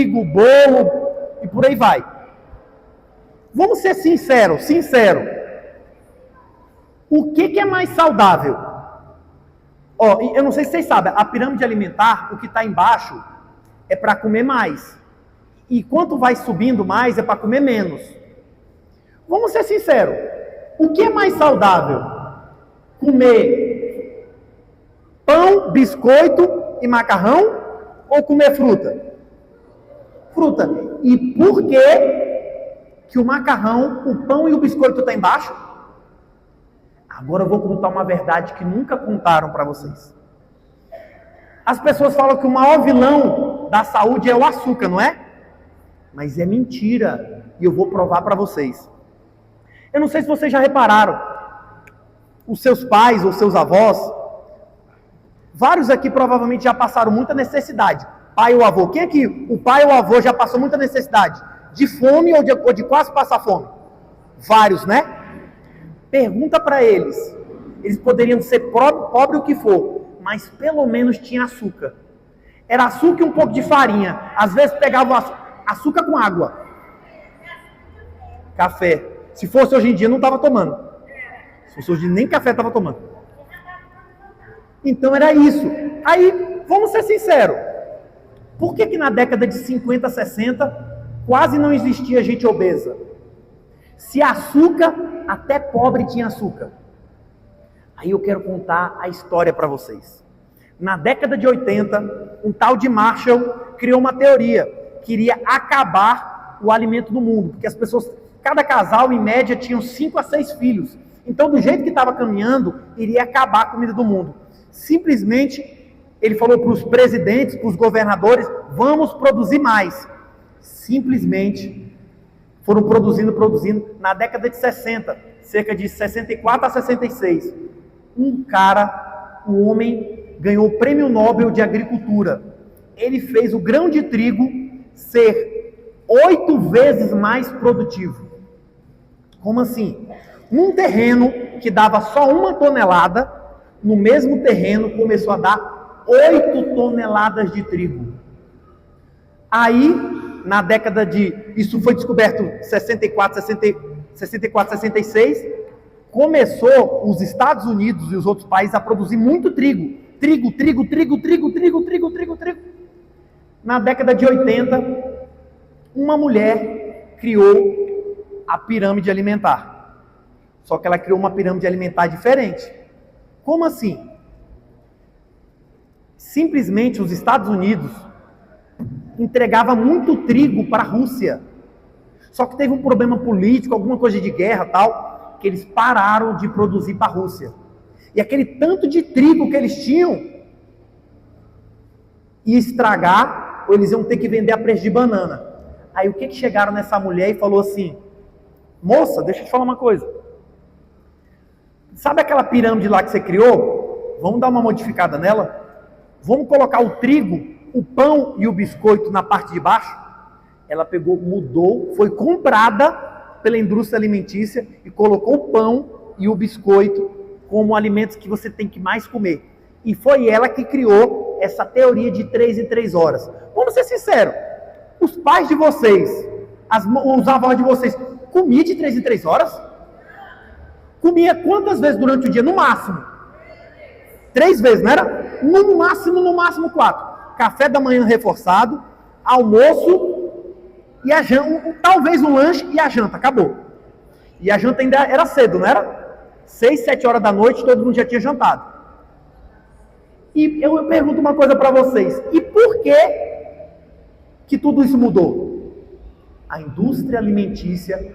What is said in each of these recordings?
trigo, bolo e por aí vai. Vamos ser sinceros. O que é mais saudável? Eu não sei se vocês sabem, a pirâmide alimentar, o que está embaixo é para comer mais. E quanto vai subindo mais é para comer menos. Vamos ser sinceros. O que é mais saudável? Comer pão, biscoito e macarrão ou comer fruta? Fruta. E por que o macarrão, o pão e o biscoito estão embaixo? Agora eu vou contar uma verdade que nunca contaram para vocês. As pessoas falam que o maior vilão da saúde é o açúcar, não é? Mas é mentira. E eu vou provar para vocês. Eu não sei se vocês já repararam. Os seus pais ou seus avós, vários aqui provavelmente já passaram muita necessidade. Pai ou avô. Quem aqui, o pai ou avô já passou muita necessidade? De fome ou de quase passar fome? Vários, né? Pergunta para eles. Eles poderiam ser pobre o que for, mas pelo menos tinha açúcar. Era açúcar e um pouco de farinha. Às vezes pegavam açúcar com água. Café. Se fosse hoje em dia, não estava tomando. Se fosse hoje em dia, nem café estava tomando. Então era isso. Aí, vamos ser sinceros. Por que na década de 50, 60, quase não existia gente obesa? Se açúcar, até pobre tinha açúcar. Aí eu quero contar a história para vocês. Na década de 80, um tal de Marshall criou uma teoria. Queria acabar o alimento do mundo. Porque as pessoas, cada casal, em média, tinham 5 a 6 filhos. Então, do jeito que estava caminhando, iria acabar a comida do mundo. Simplesmente, ele falou para os presidentes, para os governadores, vamos produzir mais. Simplesmente, foram produzindo. Na década de 60, cerca de 64 a 66, um homem, ganhou o Prêmio Nobel de Agricultura. Ele fez o grão de trigo ser 8 vezes mais produtivo. Como assim? Num terreno que dava só 1 tonelada, no mesmo terreno começou a dar 8 toneladas de trigo. Aí, na década de... Isso foi descoberto em 64, 66. Começou os Estados Unidos e os outros países a produzir muito trigo. Trigo. Na década de 80, uma mulher criou a pirâmide alimentar. Só que ela criou uma pirâmide alimentar diferente. Como assim? Simplesmente os Estados Unidos entregava muito trigo para a Rússia. Só que teve um problema político, alguma coisa de guerra tal, que eles pararam de produzir para a Rússia. E aquele tanto de trigo que eles tinham ia estragar, ou eles iam ter que vender a preço de banana. Aí o que chegaram nessa mulher e falou assim: moça, deixa eu te falar uma coisa. Sabe aquela pirâmide lá que você criou? Vamos dar uma modificada nela? Vamos colocar o trigo, o pão e o biscoito na parte de baixo? Ela pegou, mudou, foi comprada pela indústria alimentícia e colocou o pão e o biscoito como alimentos que você tem que mais comer. E foi ela que criou essa teoria de 3 em 3 horas. Vamos ser sinceros, os pais de vocês, os avós de vocês, comiam de 3 em 3 horas? Comia quantas vezes durante o dia? No máximo 3 vezes, não era? No máximo 4. Café da manhã reforçado, almoço e a janta, talvez um lanche e a janta, acabou. E a janta ainda era cedo, não era? 6, 7 horas da noite, todo mundo já tinha jantado. E eu pergunto uma coisa para vocês, e por que tudo isso mudou? A indústria alimentícia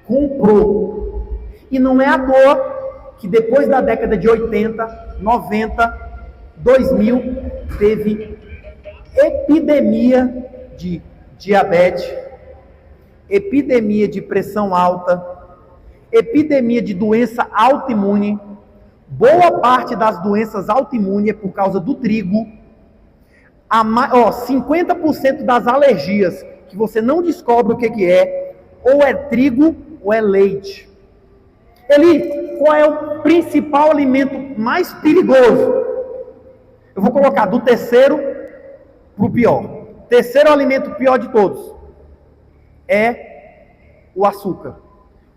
comprou. E não é à toa que depois da década de 80, 90, 2000, teve epidemia de diabetes, epidemia de pressão alta, epidemia de doença autoimune. Boa parte das doenças autoimunes é por causa do trigo. 50% das alergias que você não descobre o que é, ou é trigo ou é leite. Eli, qual é o principal alimento mais perigoso? Eu vou colocar do terceiro para o pior. Terceiro alimento pior de todos é o açúcar.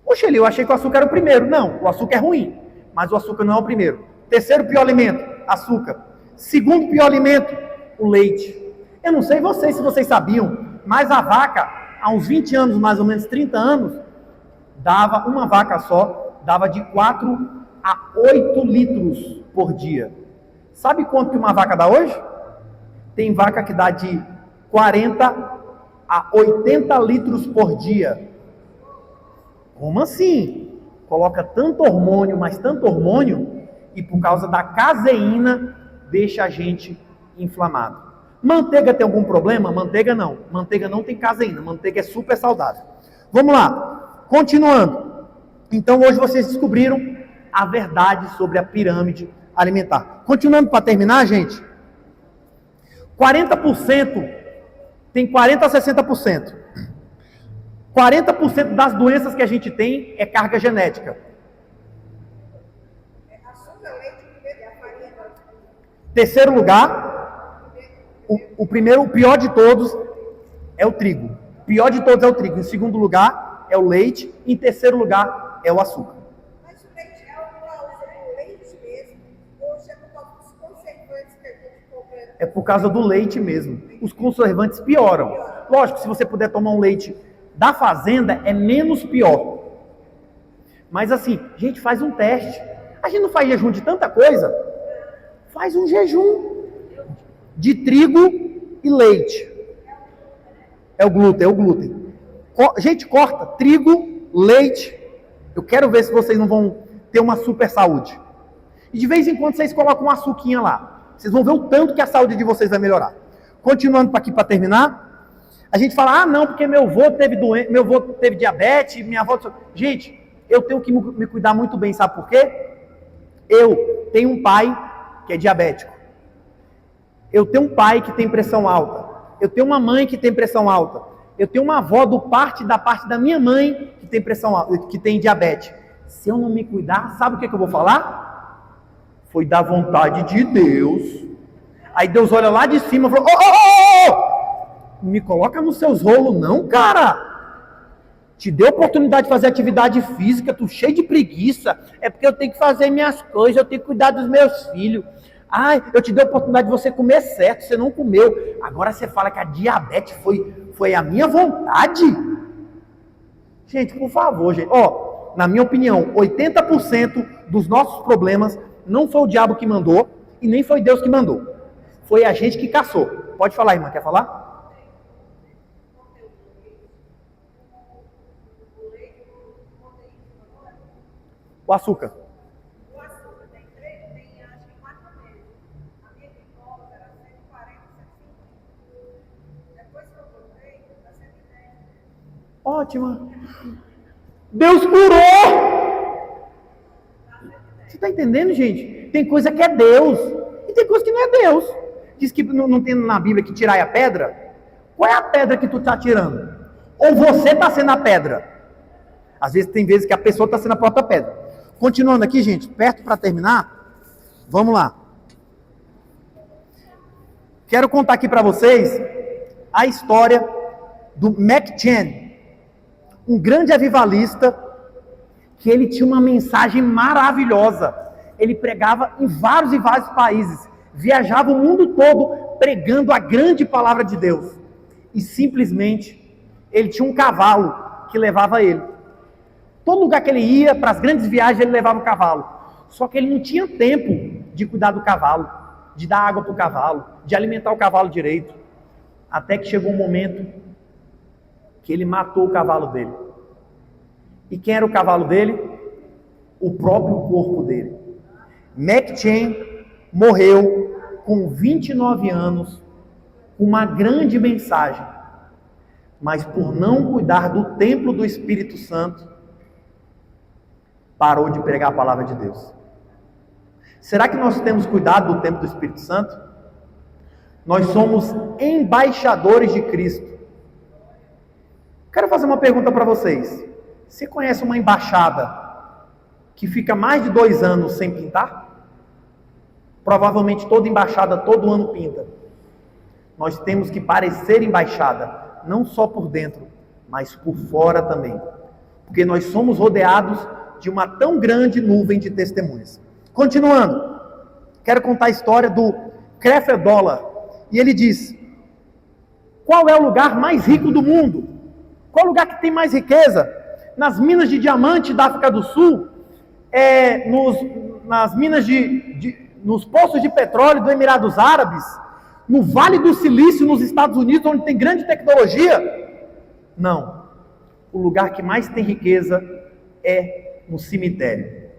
Poxa, eu achei que o açúcar era o primeiro. Não, o açúcar é ruim, mas o açúcar não é o primeiro. Terceiro pior alimento, açúcar. Segundo pior alimento, o leite. Eu não sei vocês, se vocês sabiam, mas a vaca, há uns 20 anos, mais ou menos 30 anos, dava, uma vaca só, dava de 4 a 8 litros por dia. Sabe quanto que uma vaca dá hoje? Tem vaca que dá de 40 a 80 litros por dia. Como assim? Coloca tanto hormônio, mas tanto hormônio, e por causa da caseína, deixa a gente inflamado. Manteiga tem algum problema? Manteiga não. Manteiga não tem caseína. Manteiga é super saudável. Vamos lá. Continuando. Então hoje vocês descobriram a verdade sobre a pirâmide alimentar. Continuando para terminar, gente. 40% tem 40 a 60%. 40% das doenças que a gente tem é carga genética. Terceiro lugar, o pior de todos é o trigo. O pior de todos é o trigo. Em segundo lugar é o leite. Em terceiro lugar é o açúcar. Mas o leite é por causa do leite mesmo? Ou já por causa dos conservantes que a gente compra? É por causa do leite mesmo. Os conservantes pioram. Lógico, se você puder tomar um leite da fazenda, é menos pior. Mas assim, gente, faz um teste. A gente não faz jejum de tanta coisa. Faz um jejum de trigo e leite. É o glúten. Gente, corta trigo, leite. Eu quero ver se vocês não vão ter uma super saúde. E de vez em quando vocês colocam uma açuquinha lá. Vocês vão ver o tanto que a saúde de vocês vai melhorar. Continuando aqui para terminar. A gente fala, não, porque meu avô teve diabetes, minha avó... Gente, eu tenho que me cuidar muito bem, sabe por quê? Eu tenho um pai que é diabético. Eu tenho um pai que tem pressão alta. Eu tenho uma mãe que tem pressão alta. Eu tenho uma avó da parte da minha mãe que tem pressão alta, que tem diabetes. Se eu não me cuidar, sabe o que eu vou falar? Foi da vontade de Deus. Aí Deus olha lá de cima e fala, me coloca nos seus rolos não, cara. Te deu oportunidade de fazer atividade física, tu cheio de preguiça. É porque eu tenho que fazer minhas coisas, eu tenho que cuidar dos meus filhos. Ai, eu te dei a oportunidade de você comer certo, você não comeu. Agora você fala que a diabetes foi a minha vontade? Gente, por favor, gente. Na minha opinião, 80% dos nossos problemas não foi o diabo que mandou e nem foi Deus que mandou. Foi a gente que caçou. Pode falar, irmã, quer falar? O açúcar. O açúcar tem acho que 4 meses. A minha glicose era 140, 150. Depois que eu botei, está 110. Ótima. Deus curou! Você está entendendo, gente? Tem coisa que é Deus e tem coisa que não é Deus. Diz que não tem na Bíblia que tirar a pedra. Qual é a pedra que tu está tirando? Ou você está sendo a pedra? Às vezes tem vezes que a pessoa está sendo a própria pedra. Continuando aqui, gente, perto para terminar, vamos lá. Quero contar aqui para vocês a história do McCheyne, um grande avivalista, que ele tinha uma mensagem maravilhosa. Ele pregava em vários e vários países, viajava o mundo todo pregando a grande palavra de Deus. E simplesmente, ele tinha um cavalo que levava ele. Todo lugar que ele ia, para as grandes viagens, ele levava o cavalo. Só que ele não tinha tempo de cuidar do cavalo, de dar água para o cavalo, de alimentar o cavalo direito. Até que chegou um momento que ele matou o cavalo dele. E quem era o cavalo dele? O próprio corpo dele. McCheyne morreu com 29 anos, com uma grande mensagem. Mas por não cuidar do templo do Espírito Santo, parou de pregar a palavra de Deus. Será que nós temos cuidado do templo do Espírito Santo? Nós somos embaixadores de Cristo. Quero fazer uma pergunta para vocês. Você conhece uma embaixada que fica mais de 2 anos sem pintar? Provavelmente toda embaixada todo ano pinta. nós temos que parecer embaixada, não só por dentro, mas por fora também. Porque nós somos rodeados de uma tão grande nuvem de testemunhas. Continuando, quero contar a história do Crefeld Dollar. E ele diz: qual é o lugar mais rico do mundo? Qual é o lugar que tem mais riqueza? Nas minas de diamante da África do Sul? Nas minas nos poços de petróleo do Emirados Árabes? No Vale do Silício, nos Estados Unidos, onde tem grande tecnologia? Não. O lugar que mais tem riqueza é no cemitério.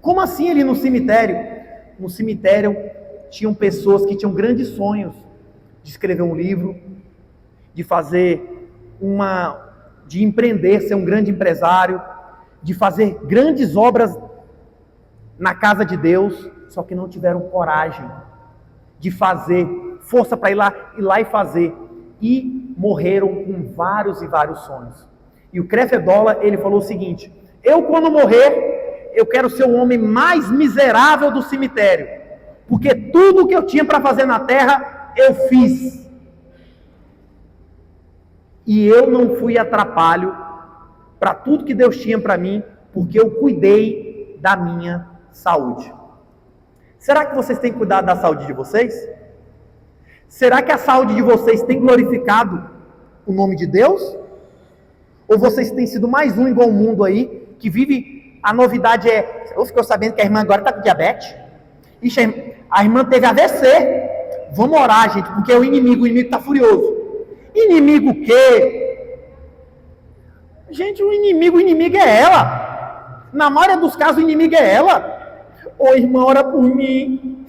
Como assim ele no cemitério? No cemitério tinham pessoas que tinham grandes sonhos de escrever um livro, de fazer de empreender, ser um grande empresário, de fazer grandes obras na casa de Deus, só que não tiveram coragem de fazer, força para ir lá e fazer, e morreram com vários e vários sonhos. E o Crefeld Dollar, ele falou o seguinte: eu quando morrer, eu quero ser o homem mais miserável do cemitério, porque tudo que eu tinha para fazer na terra, eu fiz. E eu não fui atrapalho para tudo que Deus tinha para mim, porque eu cuidei da minha saúde. Será que vocês têm cuidado da saúde de vocês? Será que a saúde de vocês tem glorificado o nome de Deus? Ou vocês têm sido mais um igual o mundo aí, que vive, a novidade eu ficou sabendo que a irmã agora está com diabetes? Ixi, a irmã teve AVC. Vamos orar, gente, porque o inimigo está furioso. Inimigo o quê? Gente, o inimigo é ela. Na maioria dos casos, o inimigo é ela. Ô irmã, ora por mim.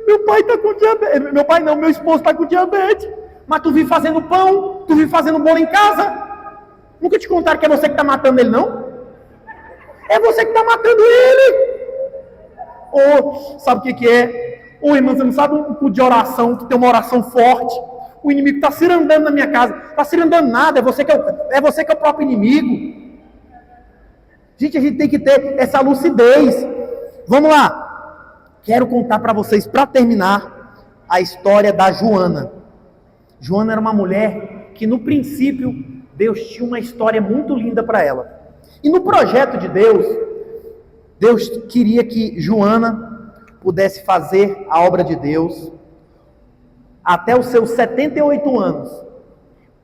Meu pai está com diabetes. Meu pai não, meu esposo está com diabetes. Mas tu vive fazendo pão, tu vive fazendo bolo em casa. Nunca te contaram que é você que está matando ele, não? É você que está matando ele. Ou, sabe o que é? Ô irmã, você não sabe um culto de oração, que tem uma oração forte. O inimigo está cirandando na minha casa. Está cirandando nada, é você que é o próprio inimigo. Gente, a gente tem que ter essa lucidez. Vamos lá. Quero contar para vocês, para terminar, a história da Joana. Joana era uma mulher que no princípio Deus tinha uma história muito linda para ela. E no projeto de Deus, Deus queria que Joana pudesse fazer a obra de Deus até os seus 78 anos.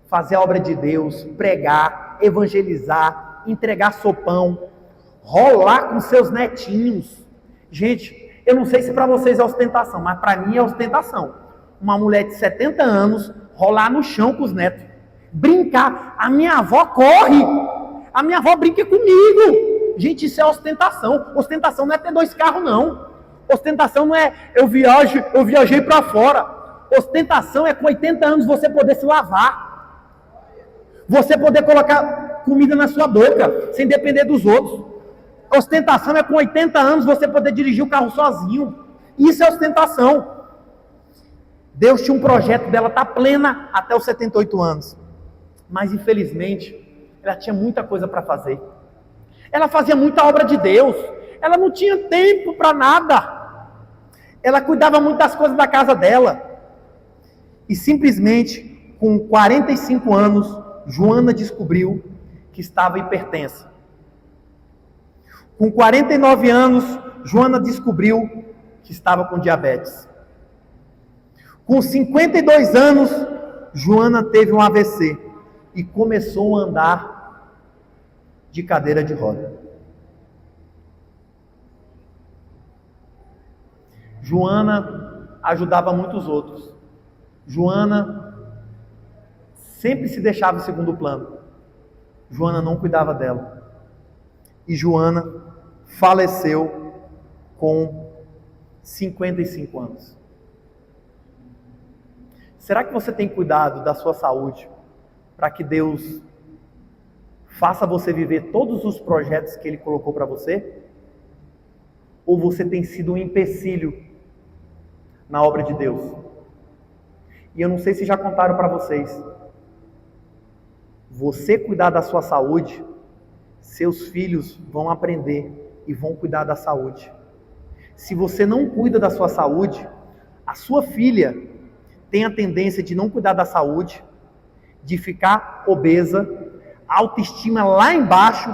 Fazer a obra de Deus, pregar, evangelizar, entregar sopão, rolar com seus netinhos. Gente, eu não sei se para vocês é ostentação, mas para mim é ostentação. Uma mulher de 70 anos rolar no chão com os netos, brincar. A minha avó corre, a minha avó brinca comigo. Gente, isso é ostentação. Ostentação não é ter 2 carros, não. Ostentação não é eu viajei para fora. Ostentação é com 80 anos você poder se lavar, você poder colocar comida na sua boca sem depender dos outros. Ostentação é com 80 anos você poder dirigir o carro sozinho. Isso é ostentação. Deus tinha um projeto dela estar plena até os 78 anos. Mas infelizmente, ela tinha muita coisa para fazer. Ela fazia muita obra de Deus. Ela não tinha tempo para nada. Ela cuidava muito das coisas da casa dela. E simplesmente, com 45 anos, Joana descobriu que estava hipertensa. Com 49 anos, Joana descobriu que estava com diabetes. Com 52 anos, Joana teve um AVC e começou a andar de cadeira de roda. Joana ajudava muitos outros. Joana sempre se deixava em segundo plano. Joana não cuidava dela. E Joana faleceu com 55 anos. Será que você tem cuidado da sua saúde para que Deus faça você viver todos os projetos que Ele colocou para você? Ou você tem sido um empecilho na obra de Deus? E eu não sei se já contaram para vocês. Você cuidar da sua saúde, seus filhos vão aprender e vão cuidar da saúde. Se você não cuida da sua saúde, a sua filha tem a tendência de não cuidar da saúde, de ficar obesa, autoestima lá embaixo,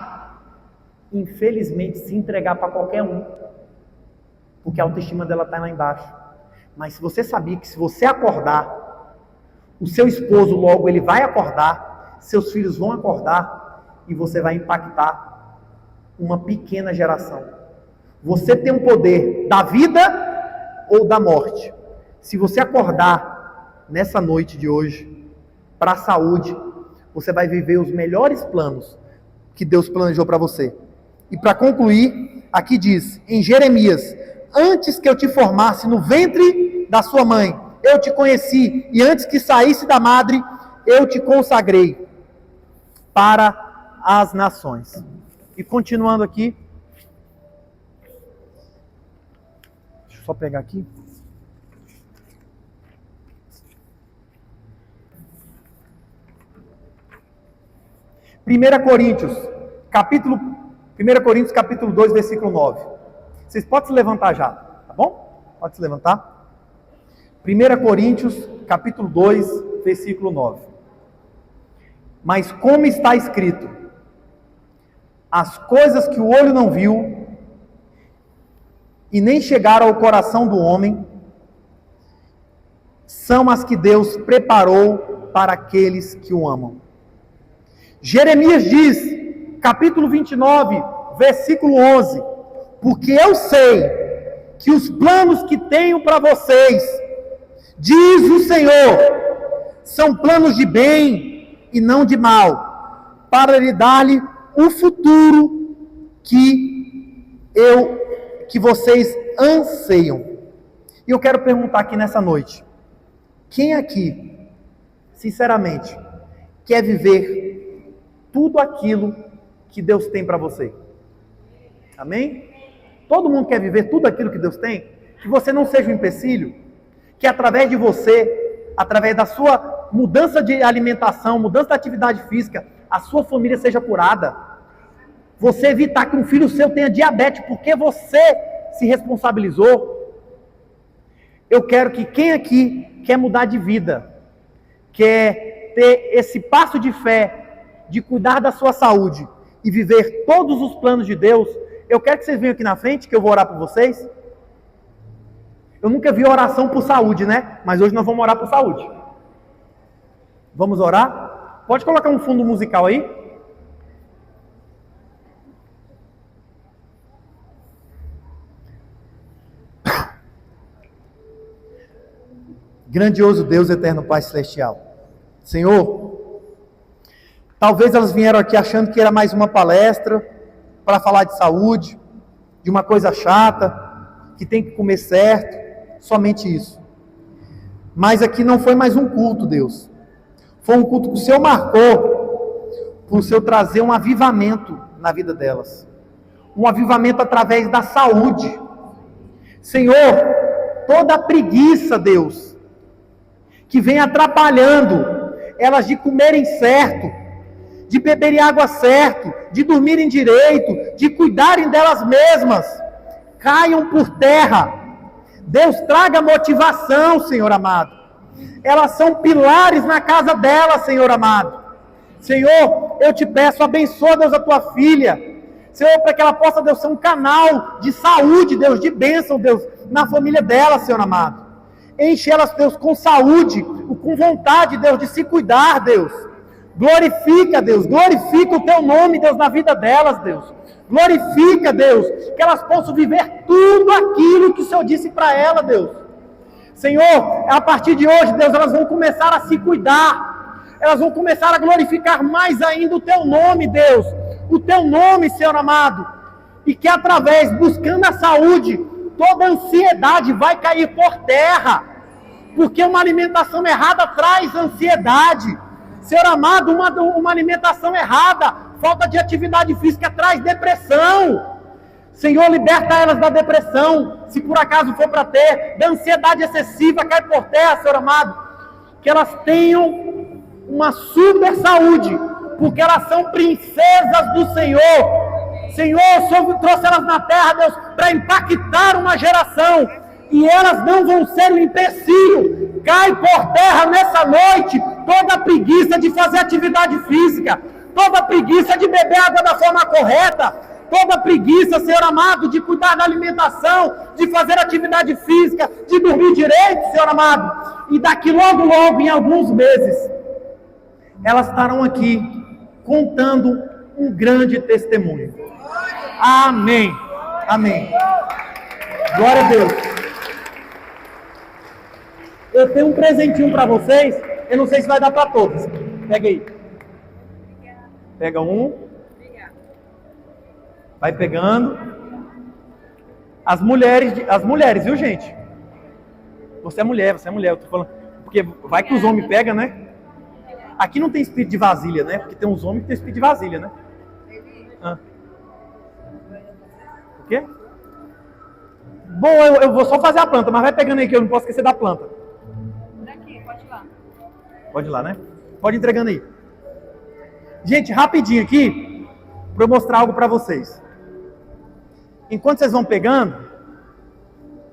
infelizmente se entregar para qualquer um, porque a autoestima dela está lá embaixo. Mas se você sabia que se você acordar, o seu esposo logo ele vai acordar, seus filhos vão acordar e você vai impactar uma pequena geração. Você tem um poder da vida ou da morte. Se você acordar nessa noite de hoje para a saúde, você vai viver os melhores planos que Deus planejou para você. E para concluir, aqui diz, em Jeremias, antes que eu te formasse no ventre da sua mãe, eu te conheci, e antes que saísse da madre, eu te consagrei para as nações. E continuando aqui, deixa eu só pegar aqui. Primeira Coríntios, capítulo 2, versículo 9. Vocês podem se levantar já, tá bom? Pode se levantar. 1 Coríntios, capítulo 2, versículo 9. Mas como está escrito, as coisas que o olho não viu, e nem chegaram ao coração do homem, são as que Deus preparou para aqueles que o amam. Jeremias diz, capítulo 29, versículo 11, porque eu sei que os planos que tenho para vocês, diz o Senhor, são planos de bem e não de mal, para lhe dar-lhe o futuro que vocês anseiam. E eu quero perguntar aqui nessa noite, quem aqui, sinceramente, quer viver tudo aquilo que Deus tem para você? Amém? Todo mundo quer viver tudo aquilo que Deus tem? Que você não seja um empecilho? Que através de você, através da sua mudança de alimentação, mudança da atividade física, a sua família seja curada? Você evitar que um filho seu tenha diabetes porque você se responsabilizou? Eu quero que quem aqui quer mudar de vida, quer ter esse passo de fé, de cuidar da sua saúde e viver todos os planos de Deus, eu quero que vocês venham aqui na frente, que eu vou orar por vocês. Eu nunca vi oração por saúde, né? Mas hoje nós vamos orar por saúde. Vamos orar? Pode colocar um fundo musical aí? Grandioso Deus, eterno Pai Celestial. Senhor, talvez elas vieram aqui achando que era mais uma palestra para falar de saúde, de uma coisa chata, que tem que comer certo, somente isso. Mas aqui não foi mais um culto, Deus. Foi um culto que o Senhor marcou, para o Senhor trazer um avivamento na vida delas. Um avivamento através da saúde. Senhor, toda a preguiça, Deus, que vem atrapalhando elas de comerem certo, de beberem água certo, de dormirem direito, de cuidarem delas mesmas, caiam por terra. Deus, traga motivação, Senhor amado. Elas são pilares na casa delas, Senhor amado. Senhor, eu te peço, abençoa, Deus, a tua filha. Senhor, para que ela possa, Deus, ser um canal de saúde, Deus, de bênção, Deus, na família dela, Senhor amado. Enche elas, Deus, com saúde, com vontade, Deus, de se cuidar, Deus. Glorifica, Deus, glorifica o teu nome, Deus, na vida delas, Deus. Glorifica, Deus, que elas possam viver tudo aquilo que o Senhor disse para ela, Deus. Senhor, a partir de hoje, Deus, elas vão começar a se cuidar. Elas vão começar a glorificar mais ainda o teu nome, Deus. O teu nome, Senhor amado. E que através, buscando a saúde, toda ansiedade vai cair por terra. Porque uma alimentação errada traz ansiedade. Senhor amado, uma alimentação errada, falta de atividade física traz depressão. Senhor, liberta elas da depressão, se por acaso for para ter, da ansiedade excessiva, cai por terra, Senhor amado. Que elas tenham uma super saúde, porque elas são princesas do Senhor. Senhor, o Senhor trouxe elas na terra, Deus, para impactar uma geração. E elas não vão ser um empecilho. Cai por terra nessa noite toda a preguiça de fazer atividade física, toda a preguiça de beber água da forma correta, toda a preguiça, Senhor amado, de cuidar da alimentação, de fazer atividade física, de dormir direito, Senhor amado. E daqui logo, em alguns meses, elas estarão aqui contando um grande testemunho. Amém. Amém. Glória a Deus. Eu tenho um presentinho para vocês. Eu não sei se vai dar para todos. Pega aí. Pega um. Vai pegando. As mulheres, viu, gente? Você é mulher. Eu tô falando. Porque vai que os homens pegam, né? Aqui não tem espírito de vasilha, né? Porque tem uns homens que tem espírito de vasilha, né? Ah. O quê? Bom, eu vou só fazer a planta, mas vai pegando aí que eu não posso esquecer da planta. Por aqui, pode ir lá. Pode ir lá, né? Pode ir entregando aí. Gente, rapidinho aqui, para eu mostrar algo para vocês. Enquanto vocês vão pegando,